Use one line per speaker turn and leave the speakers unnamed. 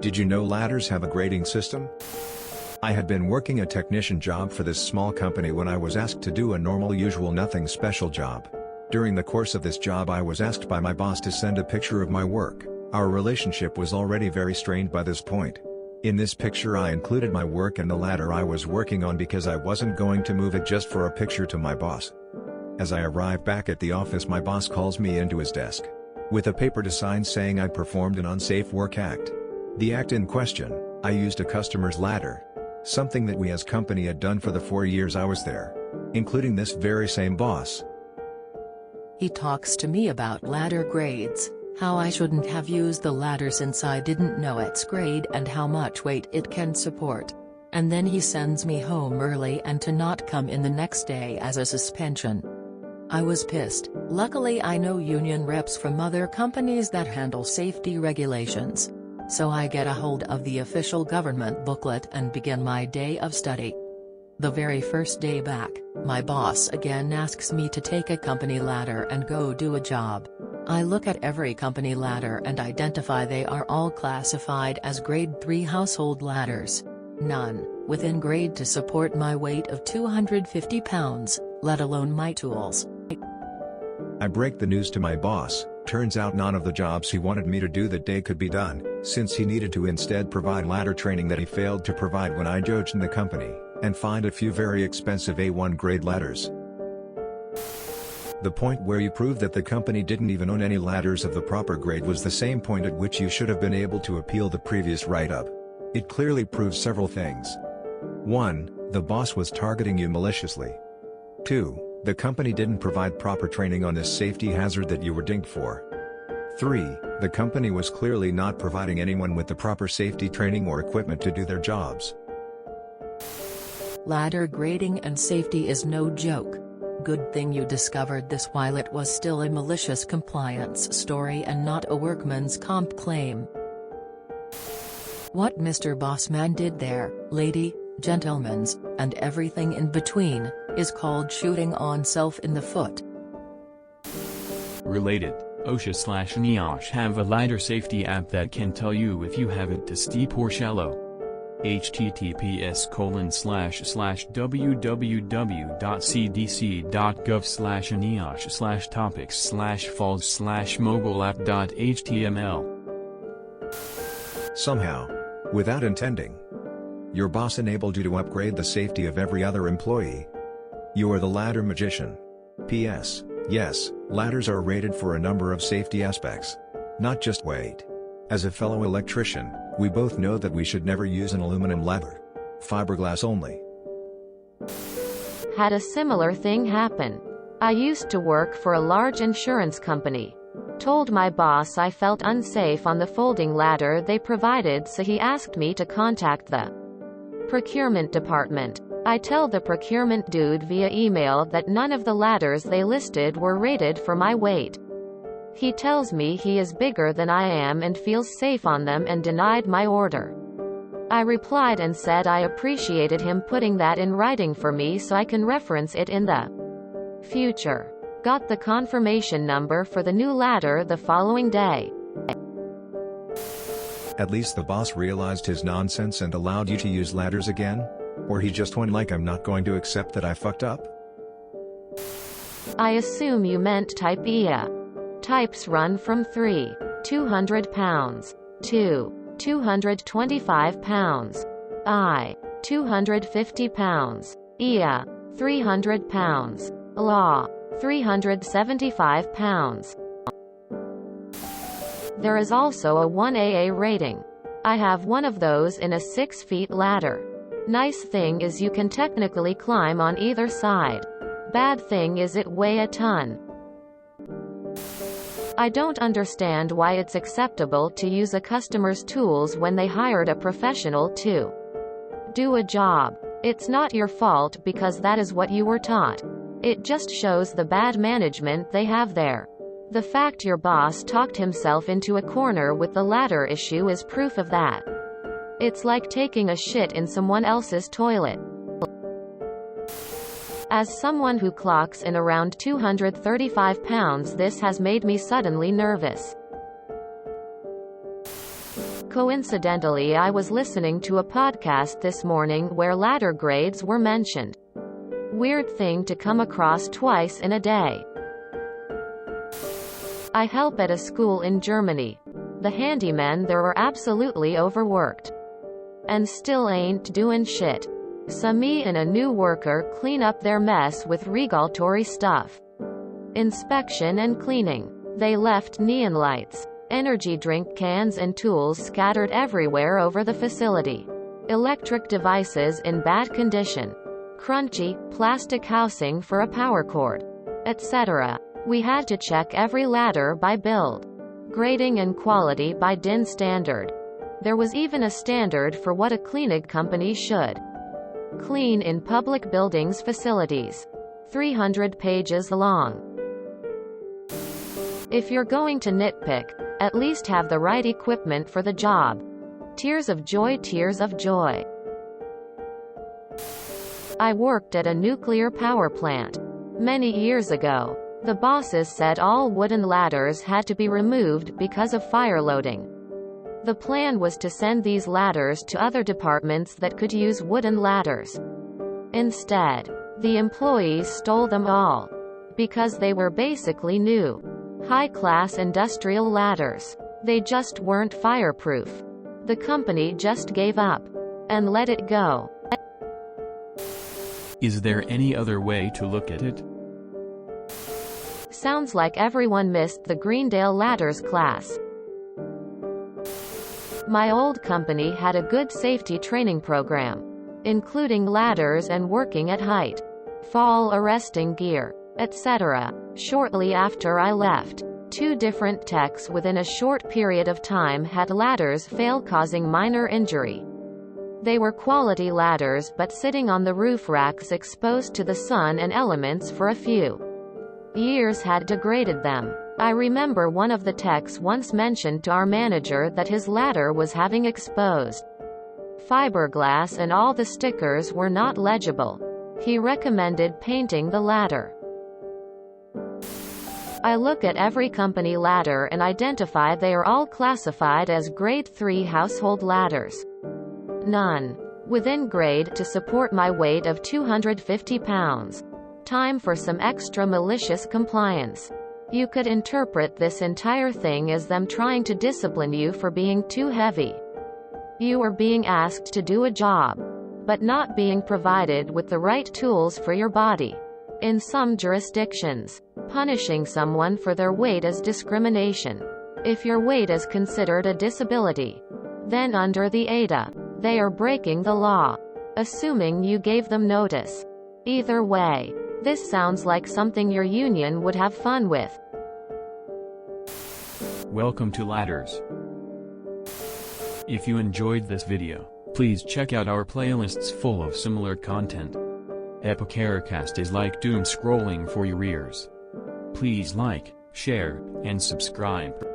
Did you know ladders have a grading system? I had been working a technician job for this small company when I was asked to do a normal usual nothing special job. During the course of this job I was asked by my boss to send a picture of my work. Our relationship was already very strained by this point. In this picture I included my work and the ladder I was working on because I wasn't going to move it just for a picture to my boss. As I arrive back at the office my boss calls me into his desk with a paper to sign saying I performed an unsafe work act. The act in question, I used a customer's ladder. Something that we as company had done for the 4 years I was there. Including this very same boss.
He talks to me about ladder grades, how I shouldn't have used the ladder since I didn't know its grade and how much weight it can support. And then he sends me home early and to not come in the next day as a suspension. I was pissed. Luckily I know union reps from other companies that handle safety regulations. So I get a hold of the official government booklet and begin my day of study. The very first day back, my boss again asks me to take a company ladder and go do a job. I look at every company ladder and identify they are all classified as grade 3 household ladders. None within grade to support my weight of 250 pounds, let alone my tools.
I break the news to my boss. Turns out none of the jobs he wanted me to do that day could be done, since he needed to instead provide ladder training that he failed to provide when I joined the company, and find a few very expensive A1 grade ladders. The point where you prove that the company didn't even own any ladders of the proper grade was the same point at which you should have been able to appeal the previous write-up. It clearly proves several things. 1. The boss was targeting you maliciously. 2. The company didn't provide proper training on this safety hazard that you were dinged for. 3. The company was clearly not providing anyone with the proper safety training or equipment to do their jobs.
Ladder grading and safety is no joke. Good thing you discovered this while it was still a malicious compliance story and not a workman's comp claim. What Mr. Bossman did there, lady, gentlemen's, and everything in between, is called shooting on self in the foot.
Related, OSHA/NIOSH have a ladder safety app that can tell you if you have it too steep or shallow. https://www.cdc.gov/NIOSH/topics/falls/mobile-app.html.
Somehow, without intending, your boss enabled you to upgrade the safety of every other employee. You are the ladder magician. P.S. Yes, ladders are rated for a number of safety aspects. Not just weight. As a fellow electrician, we both know that we should never use an aluminum ladder. Fiberglass only.
Had a similar thing happen. I used to work for a large insurance company. Told my boss I felt unsafe on the folding ladder they provided, so he asked me to contact the procurement department. I tell the procurement dude via email that none of the ladders they listed were rated for my weight. He tells me he is bigger than I am and feels safe on them and denied my order. I replied and said I appreciated him putting that in writing for me so I can reference it in the future. Got the confirmation number for the new ladder the following day.
At least the boss realized his nonsense and allowed you to use ladders again? Or he just went like I'm not going to accept that I fucked up?
I assume you meant type IA. Types run from 200 pounds, to 225 pounds. I, 250 pounds. IA, 300 pounds. Law, 375 pounds. There is also a 1AA rating. I have one of those in a 6 feet ladder. Nice thing is you can technically climb on either side. Bad thing is it weighs a ton. I don't understand why it's acceptable to use a customer's tools when they hired a professional to do a job. It's not your fault because that is what you were taught. It just shows the bad management they have there. The fact your boss talked himself into a corner with the ladder issue is proof of that. It's like taking a shit in someone else's toilet. As someone who clocks in around 235 pounds, this has made me suddenly nervous. Coincidentally, I was listening to a podcast this morning where ladder grades were mentioned. Weird thing to come across twice in a day. I help at a school in Germany. The handymen there were absolutely overworked. And still ain't doing shit. So me and a new worker clean up their mess with regulatory stuff. Inspection and cleaning. They left neon lights, energy drink cans and tools scattered everywhere over the facility. Electric devices in bad condition. Crunchy, plastic housing for a power cord. Etc. We had to check every ladder by build, grading and quality by DIN standard. There was even a standard for what a cleaning company should clean in public buildings facilities. 300 pages long. If you're going to nitpick, at least have the right equipment for the job. Tears of joy, tears of joy. I worked at a nuclear power plant many years ago. The bosses said all wooden ladders had to be removed because of fire loading. The plan was to send these ladders to other departments that could use wooden ladders. Instead, the employees stole them all. Because they were basically new, high-class industrial ladders. They just weren't fireproof. The company just gave up and let it go.
Is there any other way to look at it?
Sounds like everyone missed the Greendale ladders class. My old company had a good safety training program, including ladders and working at height, fall arresting gear, etc. Shortly after I left, 2 different techs within a short period of time had ladders fail, causing minor injury. They were quality ladders but sitting on the roof racks exposed to the sun and elements for a few years had degraded them. I remember one of the techs once mentioned to our manager that his ladder was having exposed fiberglass and all the stickers were not legible. He recommended painting the ladder. I look at every company ladder and identify they are all classified as grade 3 household ladders. None within grade to support my weight of 250 pounds. Time for some extra malicious compliance. You could interpret this entire thing as them trying to discipline you for being too heavy. You are being asked to do a job, but not being provided with the right tools for your body. In some jurisdictions, punishing someone for their weight is discrimination. If your weight is considered a disability, then under the ADA, they are breaking the law, assuming you gave them notice. Either way, this sounds like something your union would have fun with.
Welcome to Ladders. If you enjoyed this video, please check out our playlists full of similar content. Epicaricast is like doom scrolling for your ears. Please like, share, and subscribe.